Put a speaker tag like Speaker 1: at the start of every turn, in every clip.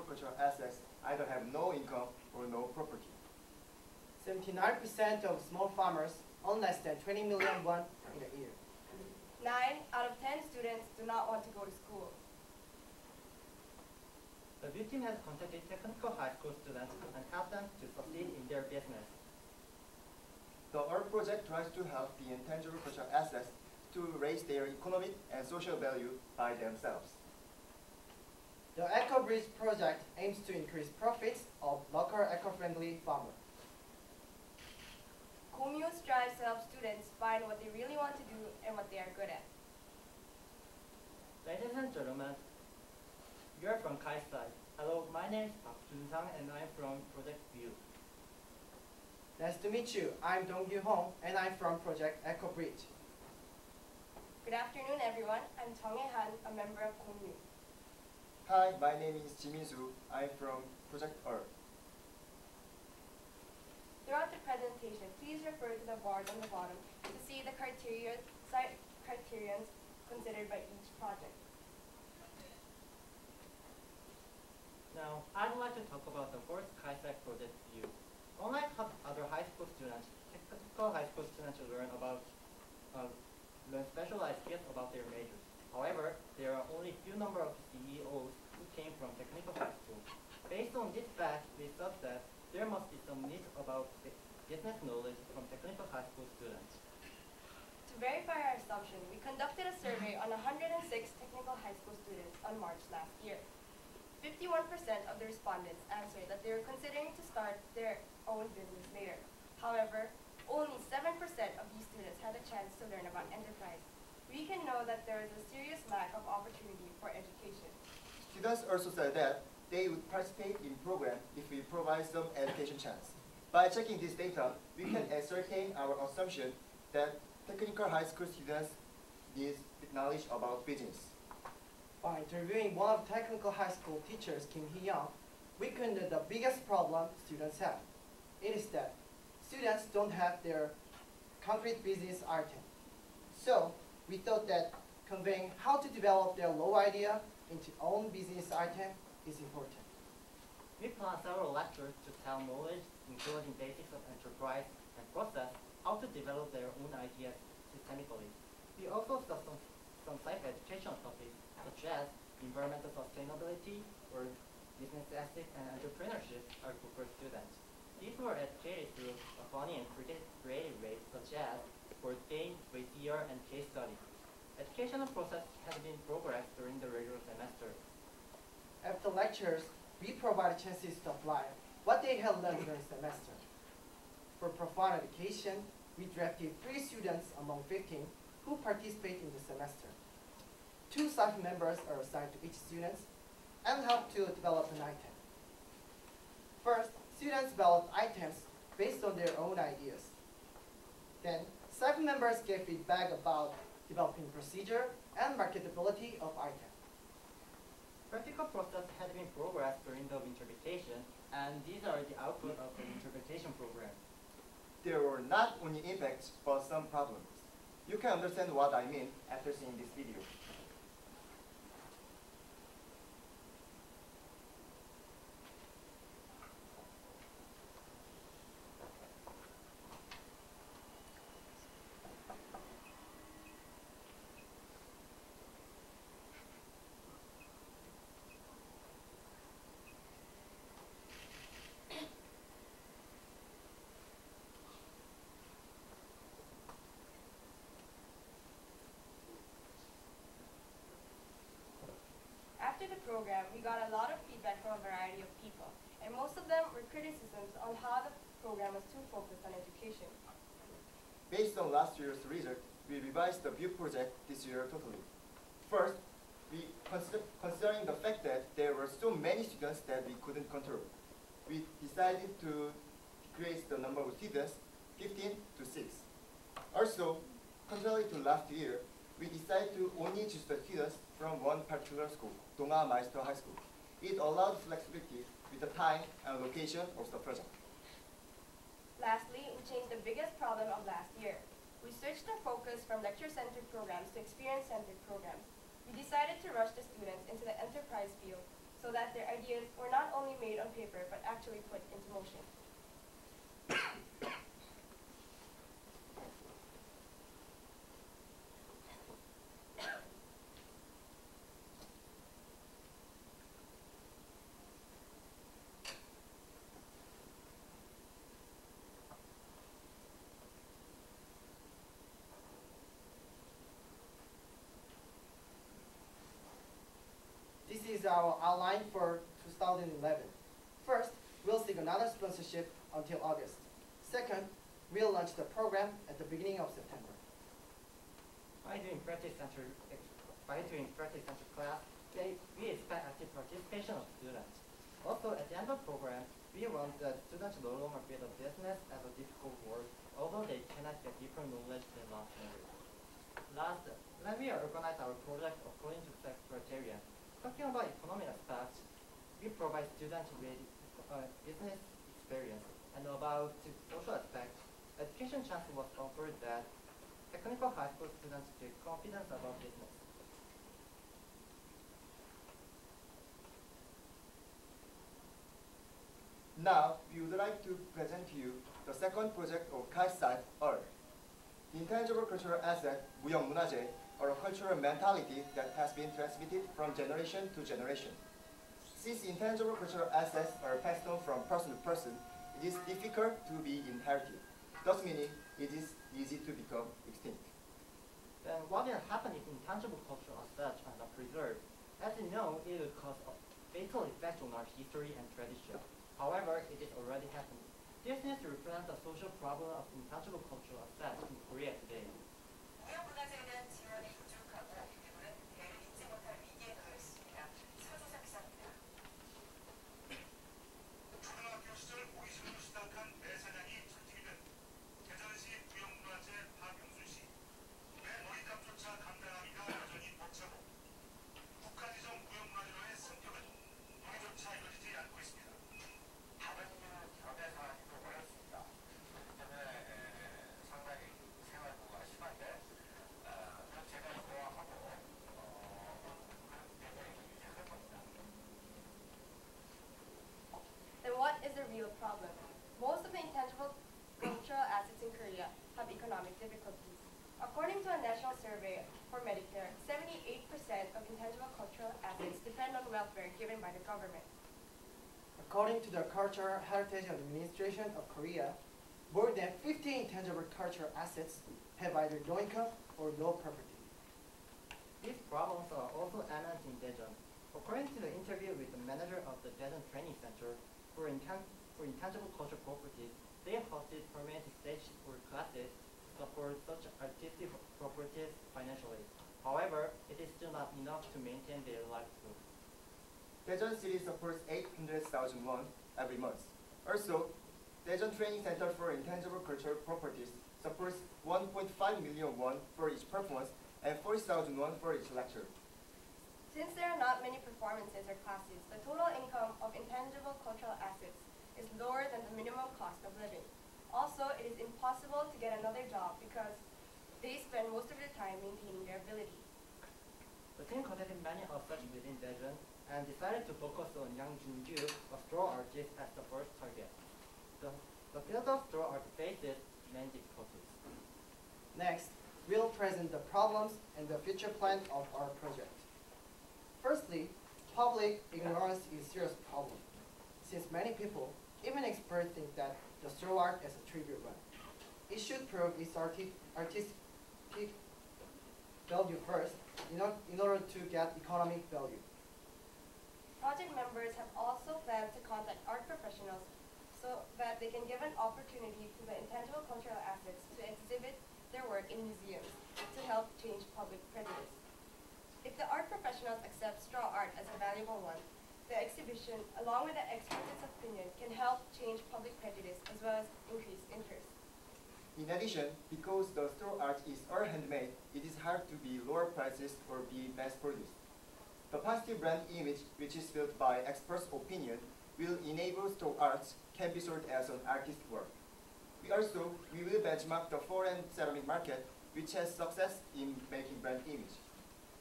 Speaker 1: agricultural assets either have no income or no property.
Speaker 2: 79% of small farmers earn less than 20 million won in a year.
Speaker 3: 9 out of 10 students do not want to go to school.
Speaker 4: The VIEW team has contacted technical high school students and helped them to succeed in their business.
Speaker 1: The EARTH project tries to help the intangible cultural assets to raise their economic and social value by themselves.
Speaker 2: The EcoBridge project aims to increase profits of local eco-friendly farmers.
Speaker 3: KOMU strives to help students find what they really want to do and what they are good at.
Speaker 4: Ladies and gentlemen, you are from KAIST side. Hello, my name is Park Jun-sang and I'm from Project VIEW.
Speaker 2: Nice to meet you. I'm Dong-Gyu Hong and I'm from Project EcoBridge.
Speaker 3: Good afternoon, everyone. I'm Tong Han, a member of KOMU.
Speaker 1: Hi, my name is Ji Min-soo. I'm from Project EARTH.
Speaker 3: Throughout the presentation, please refer to the board on the bottom to see the criterions considered by each project.
Speaker 4: Now, I'd like to talk about the first KAIST project VIEW. Unlike other high school students, technical high school students learn specialized skills about their majors. However, there are only few number of CEOs who came from technical high school. Based on this fact, we thought that there must be some need about business knowledge from technical high school students.
Speaker 3: To verify our assumption, we conducted a survey on 106 technical high school students on March last year. 51% of the respondents answered that they were considering to start their own business later. However, only 7% of these students had a chance to learn about enterprise. We can know that there is a serious lack of opportunity for education.
Speaker 1: Students also said that they would participate in program if we provide some education chance. By checking this data, we can ascertain our assumption that technical high school students need knowledge about business.
Speaker 2: By interviewing one of technical high school teachers, Kim Hee-young, we concluded the biggest problem students have. It is that students don't have their concrete business item. So we thought that conveying how to develop their low idea into own business item is important.
Speaker 4: We plan several lectures to tell knowledge, including basics of enterprise and process, how to develop their own ideas systemically. We also saw some site educational topics such as environmental sustainability or business ethics and entrepreneurship are good for students. These were educated through a funny and creative ways such as board game, VCR, and case study. Educational process has been progressed during the regular semester.
Speaker 2: After lectures, we provide chances to apply what they had learned during the semester. For profound education, we drafted 3 students among 15 who participate in the semester. 2 staff members are assigned to each student and help to develop an item. First, students develop items based on their own ideas. Then, staff members gave feedback about developing procedure and marketability of items.
Speaker 4: Practical process has been progressed during the interpretation, and these are the output of the interpretation program.
Speaker 1: There were not only impacts, but some problems. You can understand what I mean after seeing this video.
Speaker 3: After the program, we got a lot of feedback from a variety of people, and most of them were criticisms on how the program was too focused on education.
Speaker 1: Based on last year's result, we revised the VIEW project this year totally. First, considering the fact that there were so many students that we couldn't control, we decided to decrease the number of students 15 to 6. Also, contrary to last year, we decided to only choose the students from one particular school, Donga Meister High School. It allowed flexibility with the time and location of the project.
Speaker 3: Lastly, we changed the biggest problem of last year. We switched our focus from lecture-centered programs to experience-centered programs. We decided to rush the students into the enterprise field so that their ideas were not only made on paper but actually put into motion.
Speaker 2: This is our outline for 2011. First, we'll seek another sponsorship until August. Second, we'll launch the program at the beginning of September.
Speaker 4: By doing practice center class, we expect active participation of students. Also, at the end of the program, we want the students no longer feel the business as a difficult work, although they cannot get deeper knowledge than last year. Last, let me organize our project according to the criteria. Talking about economic aspects, we provide students with business experience, and about the social aspects, education chance was offered that technical high school students get confidence about business.
Speaker 1: Now, we would like to present to you the second project of KAIST site, Earth. The intangible cultural asset, 무형문화재, or a cultural mentality that has been transmitted from generation to generation. Since intangible cultural assets are passed on from person to person, it is difficult to be inherited, thus meaning it is easy to become extinct.
Speaker 4: Then what will happen if intangible cultural assets are not preserved? As you know, it will cause a fatal effect on our history and tradition. However, it is already happening. This needs to represent the social problem of intangible cultural assets in Korea today.
Speaker 5: 무형문화재에 대한 지원이 부족하고 대부분 대를 잇지 못할 위기에 놓여 있습니다. 사조사 기사입니다.
Speaker 6: 초등학교 시절 호기심으로 시작한 매사냥이 천직이 된 대전시 무형문화재 박용순 씨. 매 머리값조차 감당하기가 여전히 벅차고 국가 지정 무형문화재로의 승격은 논의조차 이루어지지 않고 있습니다.
Speaker 7: 다른 견해 사항도 어렵습니다. 그렇기 때문에 상당히 생활고가 심한데 제가 좋아하고 그렇기 때문에 유지할 겁니다.
Speaker 3: Then what is the real problem? Most of the intangible cultural assets in Korea have economic difficulties. According to a national survey for Medicare, 78% of intangible cultural assets depend on welfare given by the government.
Speaker 2: According to the Cultural Heritage Administration of Korea, more than 50 intangible cultural assets have either no income or no property.
Speaker 4: These problems are also evident in Daejeon. According to the interview with the manager of the Daejeon Training Center for intangible cultural properties, they hosted permanent stage or classes to support such artistic properties financially. However, it is still not enough to maintain their livelihood.
Speaker 1: Daejeon City supports 800,000 won every month. Also, Daejeon Training Center for Intangible Cultural Properties supports 1.5 million won for each performance and 40,000 won for each lecture.
Speaker 3: Since there are not many performances or classes, the total income of intangible cultural assets is lower than the minimum cost of living. Also, it is impossible to get another job because they spend most of their time maintaining their ability.
Speaker 4: The team contacted many of such within Daejeon and decided to focus on Yang Junju, a straw artist, as the first target. The field of straw art faces many difficulties.
Speaker 2: Next, we'll present the problems and the future plan of our project. Firstly, public ignorance is a serious problem, since many people, even experts, think that the straw art is a trivial one. It should prove its artistic value first, in order to get economic value.
Speaker 3: Project members have also planned to contact art professionals so that they can give an opportunity to the intangible cultural assets to exhibit their work in museums to help change public prejudice. If the art professionals accept straw art as a valuable one, the exhibition, along with the expert's opinion, can help change public prejudice as well as increase interest.
Speaker 1: In addition, because the straw art is all handmade, it is hard to be lower prices or be mass-produced. The positive brand image, which is built by experts' opinion, will enable straw arts can be sold as an artist work. We will benchmark the foreign ceramic market, which has success in making brand image.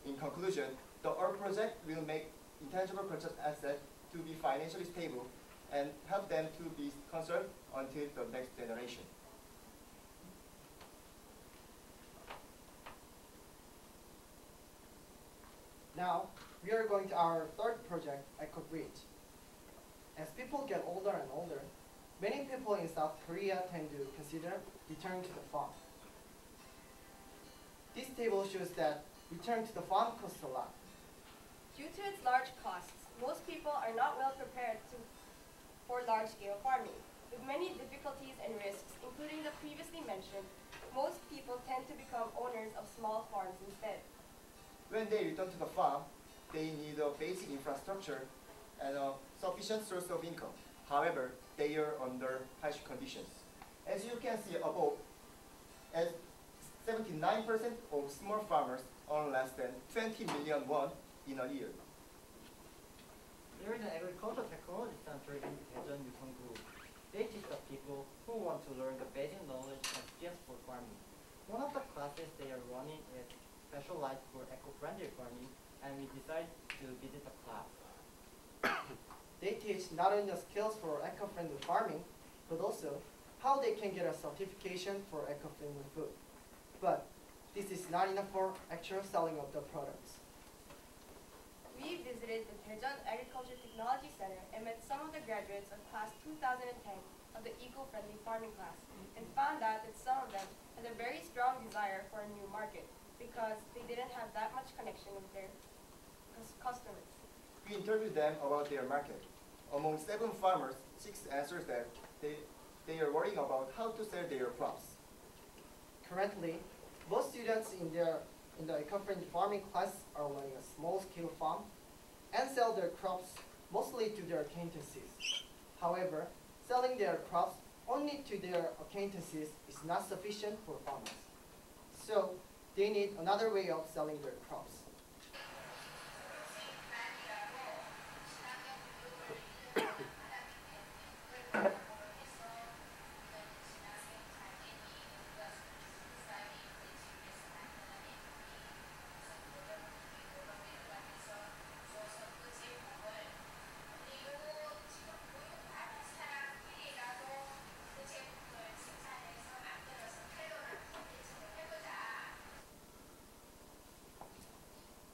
Speaker 1: In conclusion, the art project will make intangible cultural asset to be financially stable and help them to be conserved until the next generation.
Speaker 2: Now, we are going to our third project, EcoBridge. As people get older and older, many people in South Korea tend to consider returning to the farm. This table shows that returning to the farm costs a lot.
Speaker 3: Due to its large costs, most people are not well prepared for large-scale farming. With many difficulties and risks, including the previously mentioned, most people tend to become owners of small farms instead.
Speaker 1: When they return to the farm, they need a basic infrastructure and a sufficient source of income. However, they are under harsh conditions. As you can see above, as 79% of small farmers earn less than 20 million won in a year.
Speaker 4: There is an agricultural technology center in Daejeon Yuseong-gu. They teach the people who want to learn the basic knowledge and skills for farming. One of the classes they are running is specialized for eco-friendly farming, and we decided to visit the class.
Speaker 2: They teach not only the skills for eco-friendly farming, but also how they can get a certification for eco-friendly food. But this is not enough for actual selling of the products.
Speaker 3: We visited the Daejeon Agriculture Technology Center and met some of the graduates of class 2010 of the eco-friendly farming class and found out that some of them had a very strong desire for a new market because they didn't have that much connection with their customers.
Speaker 1: We interviewed them about their market. Among 7 farmers, 6 answered that they are worrying about how to sell their crops.
Speaker 2: Currently, most students in the eco-friendly farming class are running a small-scale farm and sell their crops mostly to their acquaintances. However, selling their crops only to their acquaintances is not sufficient for farmers. So, they need another way of selling their crops.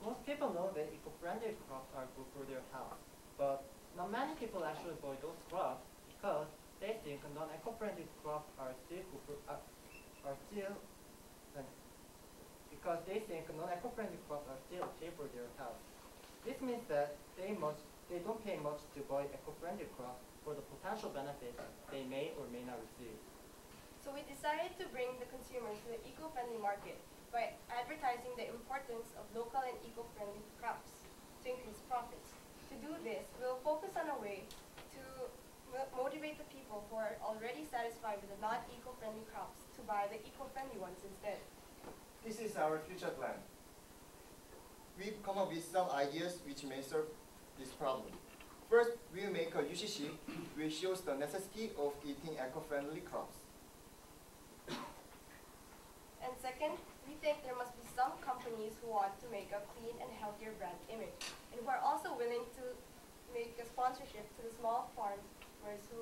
Speaker 4: Most people know that eco-friendly crops are good for their health, but not many people actually buy those crops because they think non-eco-friendly crops are still good for, because they think non-eco-friendly crops are still okay for their health. This means that they don't pay much to buy eco-friendly crops for the potential benefits they may or may not receive.
Speaker 3: So we decided to bring the consumers to the eco-friendly market by advertising the importance of local and eco-friendly crops to increase profits. To do this, we'll focus on a way to motivate the people who are already satisfied with the non-eco-friendly crops to buy the eco-friendly ones instead.
Speaker 1: This is our future plan. We've come up with some ideas which may solve this problem. First, we'll make a UCC which shows the necessity of eating eco-friendly crops.
Speaker 3: And second, we think there must be some companies who want to make a clean and healthier brand image and who are also willing to make a sponsorship to the small farmers who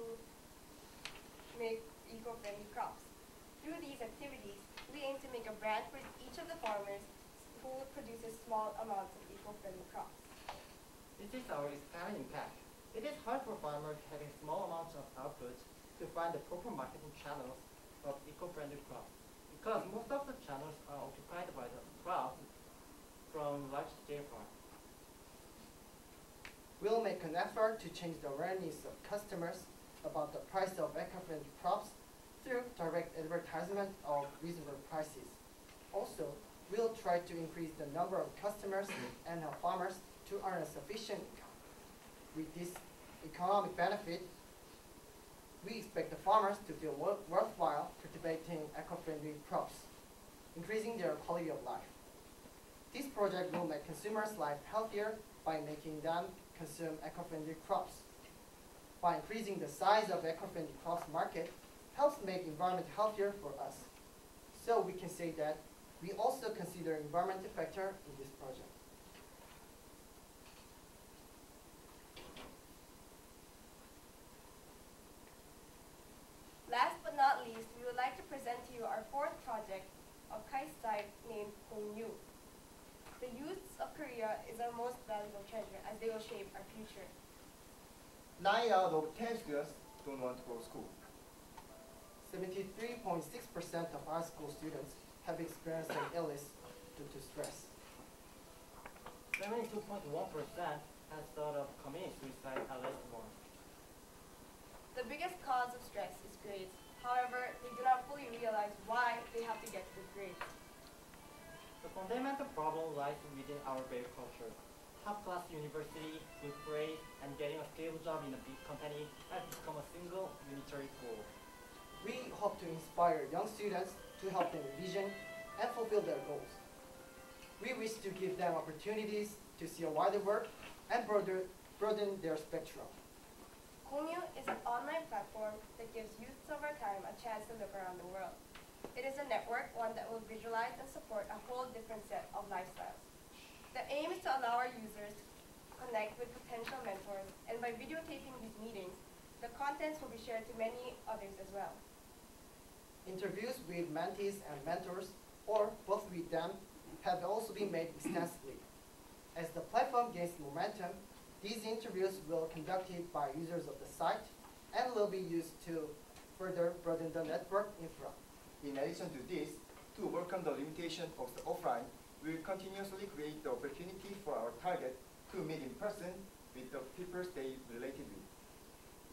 Speaker 3: make eco-friendly crops. Through these activities, we aim to make a brand for each of the farmers who produces small amounts of eco-friendly crops.
Speaker 4: This is our expanding impact. It is hard for farmers having small amounts of output to find the proper marketing channels of eco-friendly crops, because most of the channels are occupied by the crops from large-scale farms.
Speaker 2: We'll make an effort to change the awareness of customers about the price of eco-friendly crops through direct advertisement of reasonable prices. Also, we'll try to increase the number of customers and help farmers to earn a sufficient income. With this economic benefit, we expect the farmers to feel worthwhile cultivating eco-friendly crops, increasing their quality of life. This project will make consumers' life healthier by making them consume eco-friendly crops. By increasing the size of eco-friendly crops market, helps make environment healthier for us. So we can say that we also consider environmental factor in this project.
Speaker 3: to present to you our fourth project of KAIST type named 공유. The youths of Korea is our most valuable treasure as they will shape our future.
Speaker 1: 9 out of 10 students don't want to go to school.
Speaker 2: 73.6% of high school students have experienced an illness due to stress.
Speaker 4: 72.1% has thought of committing suicide at least once.
Speaker 3: The biggest cause of stress is grades. However, they do not fully realize why they have to get good grades.
Speaker 4: The fundamental problem lies within our grade culture. Top-class university, good grades, and getting a stable job in a big company has become a single unitary goal.
Speaker 2: We hope to inspire young students to help them envision and fulfill their goals. We wish to give them opportunities to see a wider world and broaden their spectrum.
Speaker 3: 공유 is an online platform that gives youths of our time a chance to look around the world. It is a network, one that will visualize and support a whole different set of lifestyles. The aim is to allow our users to connect with potential mentors, and by videotaping these meetings, the contents will be shared to many others as well.
Speaker 2: Interviews with mentees and mentors, or both with them, have also been made extensively. As the platform gains momentum, these interviews will be conducted by users of the site and will be used to further broaden the network infra.
Speaker 1: In addition to this, to overcome the limitation of the offline, we will continuously create the opportunity for our target to meet in person with the people they related with.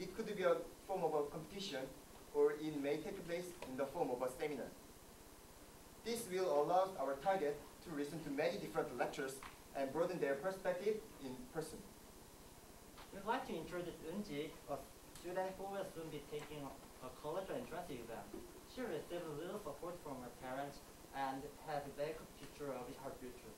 Speaker 1: It could be a form of a competition, or it may take place in the form of a seminar. This will allow our target to listen to many different lectures and broaden their perspective in person.
Speaker 4: We'd like to introduce Eunji, a student who will soon be taking a college entrance exam. She received little support from her parents and has a very good picture of her future.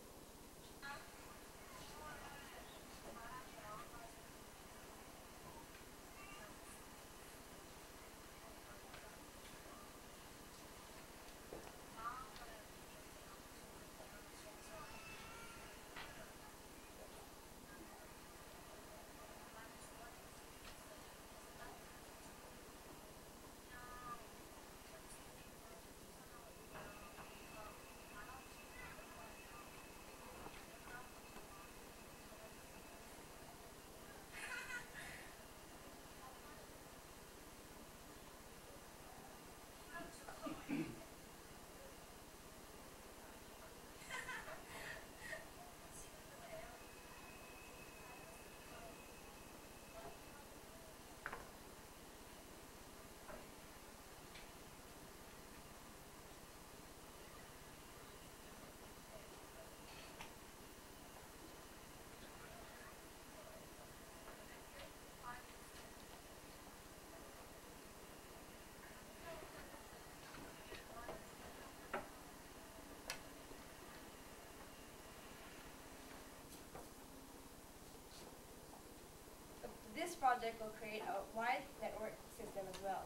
Speaker 3: This project will create a wide network system as well,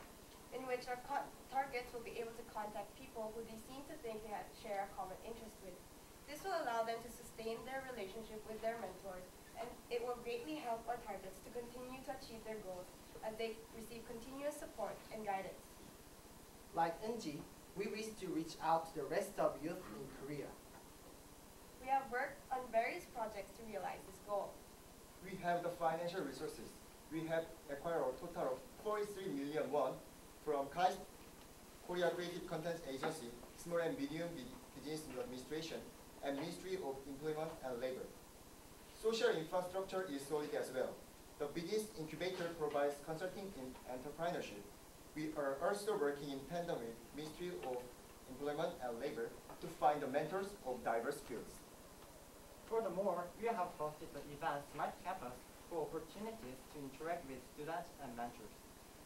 Speaker 3: in which our targets will be able to contact people who they seem to think they share a common interest with. This will allow them to sustain their relationship with their mentors, and it will greatly help our targets to continue to achieve their goals as they receive continuous support and guidance.
Speaker 2: Like Eunji, we wish to reach out to the rest of youth in Korea.
Speaker 3: We have worked on various projects to realize this goal.
Speaker 1: We have the financial resources. We have acquired a total of 43 million won from KAIST, Korea Creative Content Agency, Small and Medium Business Administration, and Ministry of Employment and Labor. Social infrastructure is solid as well. The business incubator provides consulting in entrepreneurship. We are also working in tandem with Ministry of Employment and Labor to find the mentors of diverse fields.
Speaker 4: Furthermore, we have hosted the event Smart Campus for opportunities to interact with students and mentors,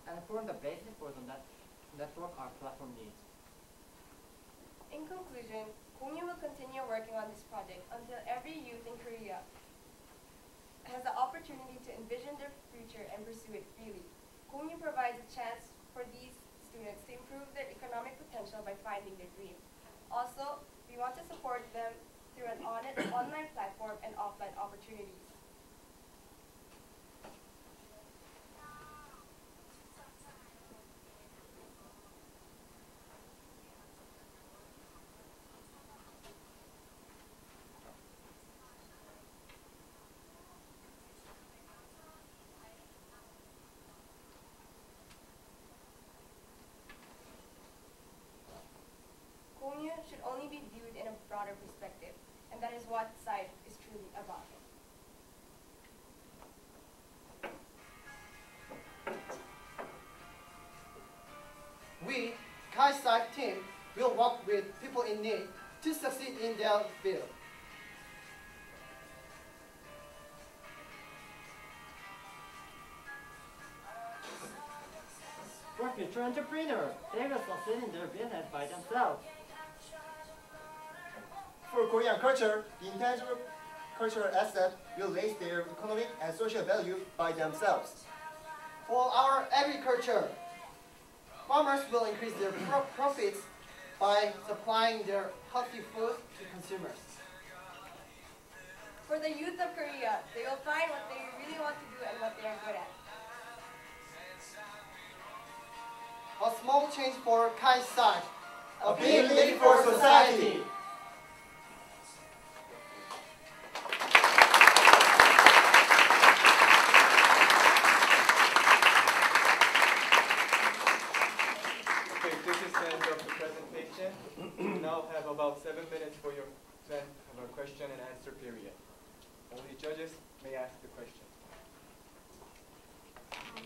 Speaker 4: and form the basis for the network our platform needs.
Speaker 3: In conclusion, 공유 will continue working on this project until every youth in Korea has the opportunity to envision their future and pursue it freely. 공유 provides a chance for these students to improve their economic potential by finding their dream. Also, we want to support them through an online platform and offline opportunities. and that is what SITE is truly about.
Speaker 2: We, KAIST team, will work with people in need to succeed in their field.
Speaker 4: For future entrepreneurs, they will succeed in their business by themselves.
Speaker 1: For Korean culture, the intangible cultural asset will raise their economic and social value by themselves.
Speaker 2: For our agriculture, farmers will increase their profits by supplying their healthy food to consumers.
Speaker 3: For the youth of Korea, they will find what they really want to do and what they are good at.
Speaker 2: A small change for KAIST,
Speaker 1: A big leap for society.
Speaker 8: Okay, this is the end of the presentation. We now have about 7 minutes for your question and answer period. Only judges may ask the question.
Speaker 9: I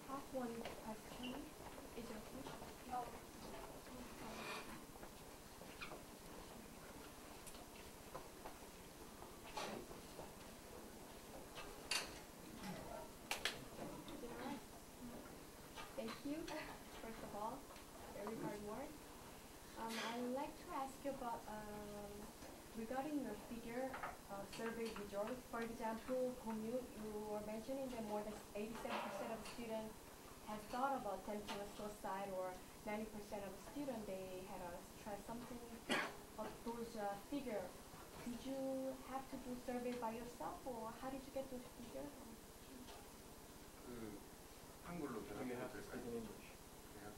Speaker 9: have one question. Is it okay? Thank you, first of all, very hard work. I'd like to ask you about regarding your figure survey results. For example, Gongyu, you were mentioning that more than 87% of students have thought about attempting a suicide, or 90% of the students they had tried something of those figures. Did you have to do survey by yourself, or how did you get those figures?
Speaker 10: 한글로
Speaker 8: Do you have to speak in
Speaker 10: 대답해도
Speaker 8: English?
Speaker 10: 될까요?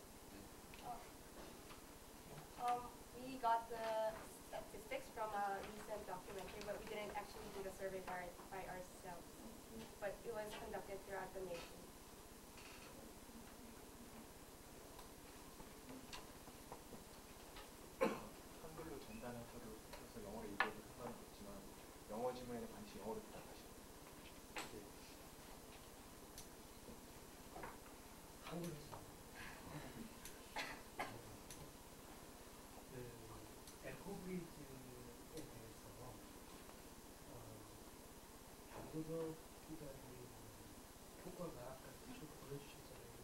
Speaker 3: We got the statistics from a recent documentary, but we didn't actually do the survey by ourselves. But it was conducted throughout the nation.
Speaker 8: 한글로 전달하셔도 그래서 영어로 얘기해도 상관은 없지만 영어 질문에는 반드시 영어로 대답하시고.
Speaker 11: 한국에서 에코브리즈에 대해서 경제적 투자의 효과가 아까 쭉 보여주셨잖아요.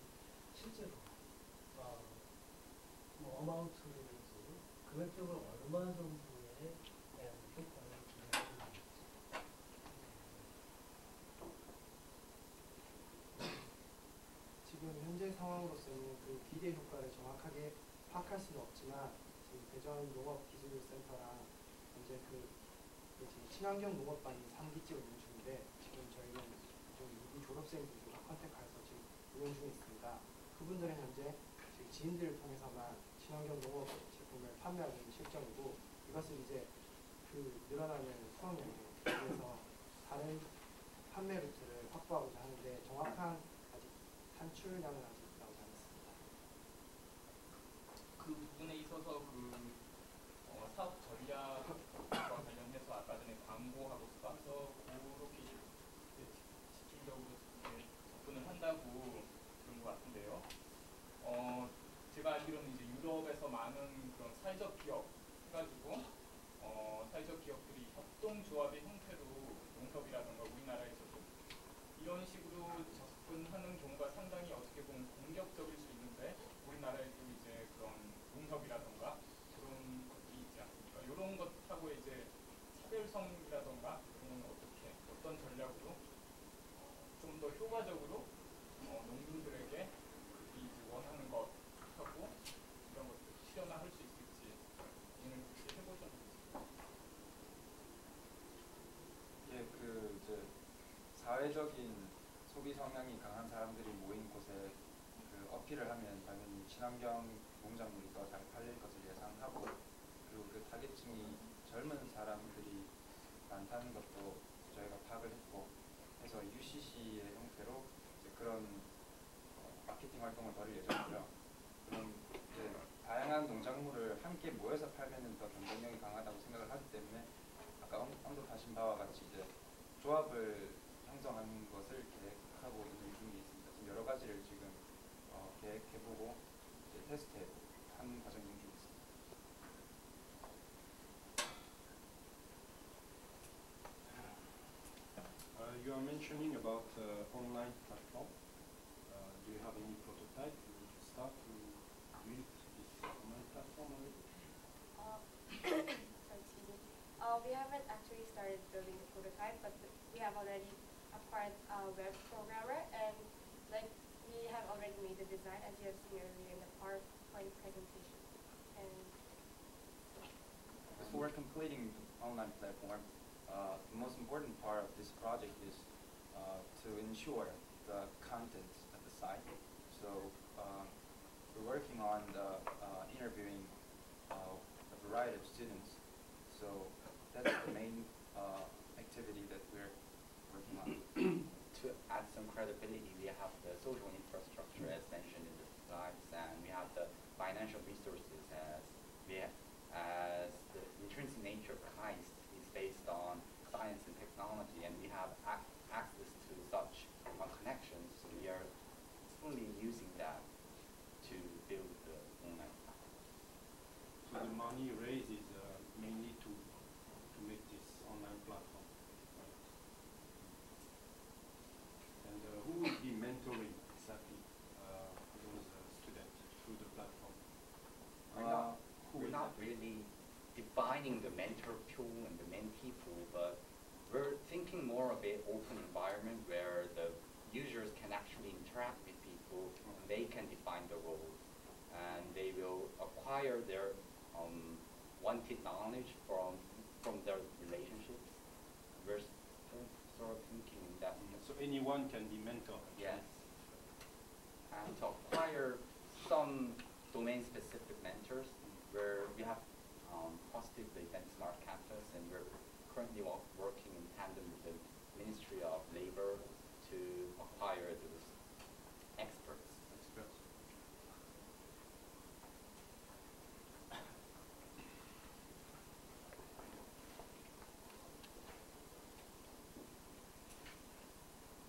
Speaker 11: 실제로 뭐 어마운트인지 금액적으로 얼마 정도의 효과를 기대하고 있는지.
Speaker 2: 지금 현재 상황으로서는 그 기대 효과를 정확하게 파악할 수는 없지만 지금 대전 농업기술센터랑 현재 지금 친환경 농업반이 3기째 운영 중인데 지금 저희는 좀 미국 졸업생 분들과 컨택해서 지금 운영 중에 있습니다. 그분들은 현재 지금 지인들을 통해서만 친환경 농업 제품을 판매하고 있는 실정이고, 이것을 이제 그 늘어나는 수확량에 대해서 다른 판매 루트를 확보하고자 하는데 정확한 아직 산출량은 아직 나오지 않았습니다.
Speaker 12: 그 부분에 있어서 사업 전략과 관련해서 아까 전에 광고하고 스폰서 그렇게 집중적으로 접근을 한다고 그런 것 같은데요. 제가 알기로는 이제 유럽에서 많은 그런 사회적 기업 해가지고 사회적 기업들이 협동조합의 형태로 농협이라든가 우리나라에서도 이런 식으로 접근하는 경우가 상당히 어떻게 보면 공격적일 수 있는데, 우리나라에도 이제 그런 농협이라든가 그런 것들이 있지 않습니까? 이런 것하고 이제 차별성이라든가 그런 건 어떤 전략으로 좀 더 효과적으로 농민들에게 그들이 이제 원하는 것하고 이런 것들 실현화할 수 있을지 고민을 혹시 해보신 적 있으세요?
Speaker 10: 예, 이제 사회적인 소비 성향이 강한 사람들이 모인 곳에 어필을 하면 당연히 친환경 농작물이 더 잘 팔릴 것을 예상하고, 그리고 그 타겟층이 젊은 사람들이 많다는 것도 저희가 파악을 했고 해서 UCC의 형태로 이제 그런 마케팅 활동을 벌일 예정이고요. 그럼 이제 다양한 농작물을 함께 모여서 팔면은 더 경쟁력이 강하다고 생각을 하기 때문에 아까 조합을 형성하는 것을 계획하고 있는 중에 있습니다. 지금 여러 가지를 지금 계획해보고 이제 테스트해보고 하는 과정 중에 있습니다.
Speaker 13: You are mentioning about online platform. Do you have any prototype? You start to build this online platform already?
Speaker 3: Sorry, excuse me. We haven't actually started building the prototype, but we have already acquired a web programmer, and like we have already made the design, as you have seen earlier in the PowerPoint presentation. And
Speaker 10: so we're completing the online platform. The most important part of this project is to ensure the content at the site. So we're working on the interviewing a variety of students. So that's the main activity that we're working on.
Speaker 14: To add some credibility, we have the social infrastructure as mentioned in the slides, and we have the financial resources as the intrinsic nature of KAIST is based on science and technology, and we have access to such connections, so we are fully using that to build the online platform.
Speaker 13: So the money raised is mainly to make this online platform. Right? And who will be mentoring exactly those students through the platform?
Speaker 14: We're not really defining the mentor pool and the mentee pool, but we're thinking more of an open environment where the users can actually interact with people, and they can define the roles, and they will acquire their wanted knowledge from their relationships. We're sort of thinking that.
Speaker 13: So anyone can be mentored.
Speaker 14: Yes. And to acquire some domain-specific mentors, where we have positively then Smart Campus, and we're currently working in tandem with the Ministry of Labor to acquire those experts.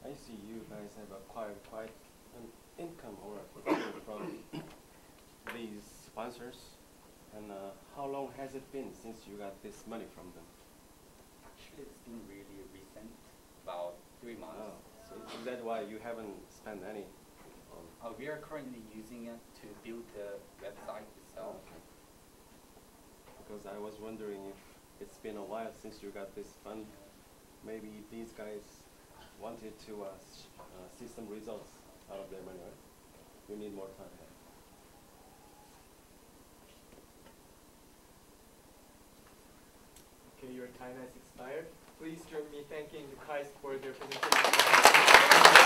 Speaker 15: I see you guys have acquired quite an income or revenue from these sponsors. And how long has it been since you got this money from them?
Speaker 14: Actually, it's been really recent, about 3 months.
Speaker 15: Oh, so is that why you haven't spent any?
Speaker 14: We are currently using it to build the website itself.
Speaker 15: Okay. Because I was wondering if it's been a while since you got this fund. Maybe these guys wanted to see some results out of their money, right? You need more time.
Speaker 8: Okay, your time has expired. Please join me thanking the KAIST for their presentation.